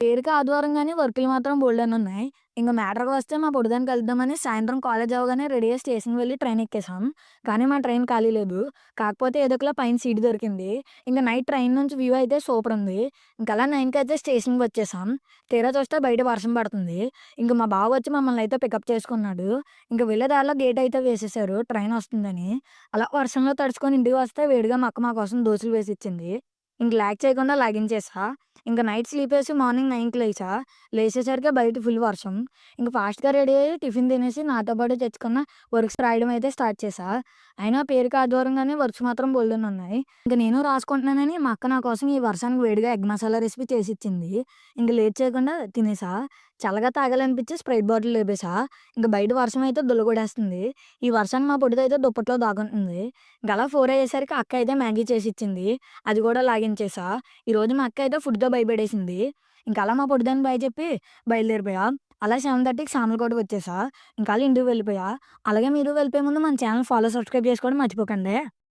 పేరుకి ఆదివారం గానీ వర్కులు మాత్రం బోలెడన్నున్నాయి. ఇంక మ్యాటర్‌కొస్తే మా పొడిదాన్ని కలుద్దామని సాయంత్రం కాలేజ్ అవ్వగానే రెడీ అయ్యి స్టేషన్‌కి వెళ్లి ట్రైన్ ఎక్కేసాం. కానీ మా ట్రైన్ ఖాళీ లేదు. కాకపోతే ఏదో ఒకలా పైన సీట్ దొరికింది. ఇంక నైట్ ట్రైన్ నుంచి వ్యూ అయితే సూపరుంది. ఇంకలా 9:00కయితే స్టేషన్‌కి వచ్చేసాం. తీరా చూస్తే బయట వర్షం పడుతుంది. ఇంక మా బావ వచ్చి మమ్మల్నయితే పికప్ చేసుకున్నాడు. ఇంక వెళ్ళే దారిలో గేట్ అయితే వేసేశారు ట్రైనొస్తుందని. అలా వర్షంలో తడుచుకొని ఇంటికి వస్తే వేడిగా మా అక్క మా కోసం దోసలు వేసిచ్చింది. ఇంక లేట్ చేయకుండా లగించేసా. ఇంక నైట్ స్లీపేసి మార్నింగ్ 9కి లేచా. లేచేసరికి బయట ఫుల్ వర్షం. ఇంక ఫాస్ట్‌గా రెడీ అయ్యి టిఫిన్ తినేసి నాతో పాటు తెచ్చుకున్న వర్క్స్ రాయడం అయితే స్టార్ట్ చేశా. అయినా పేరుకి ఆదివారం గానీ వర్క్స్ మాత్రం బోలెడన్నున్నాయి. ఇంక నేను రాసుకుంటున్నానని మా అక్క నా కోసం ఈ వర్షానికి వేడిగా ఎగ్ మసాలా రెసిపీ చేసిచ్చింది. ఇంక లేట్ చేయకుండా తినేసా. చల్లగా తాగాలనిపించి స్ప్రైట్ బాటిల్ లేపేసా. ఇంక బయట వర్షం అయితే దుల్లగొట్టేస్తుంది. ఈ వర్షానికి మా పొడిదయితే దుప్పట్లో దాగుంటుంది. ఇంకలా 4 అయ్యేసరికి అక్క అయితే మ్యాగీ చేసిచ్చింది. అది గూడా లాగించేసా. ఈరోజు మా అక్క అయితే ఫుడ్‌తో భయపడేసింది. ఇంకలా మా పొట్టిదానికి బై చెప్పి బయలుదేరిపోయా. అలా 7:30కి సామర్లకోటకి వచ్చేసా. ఇంకలా ఇంటికి వెళ్ళిపోయా. అలాగే మీరు వెళ్ళిపోయే ముందు మన ఛానల్ ఫాలో, సబ్స్క్రైబ్ చేసుకోవడం మర్చిపోకండి.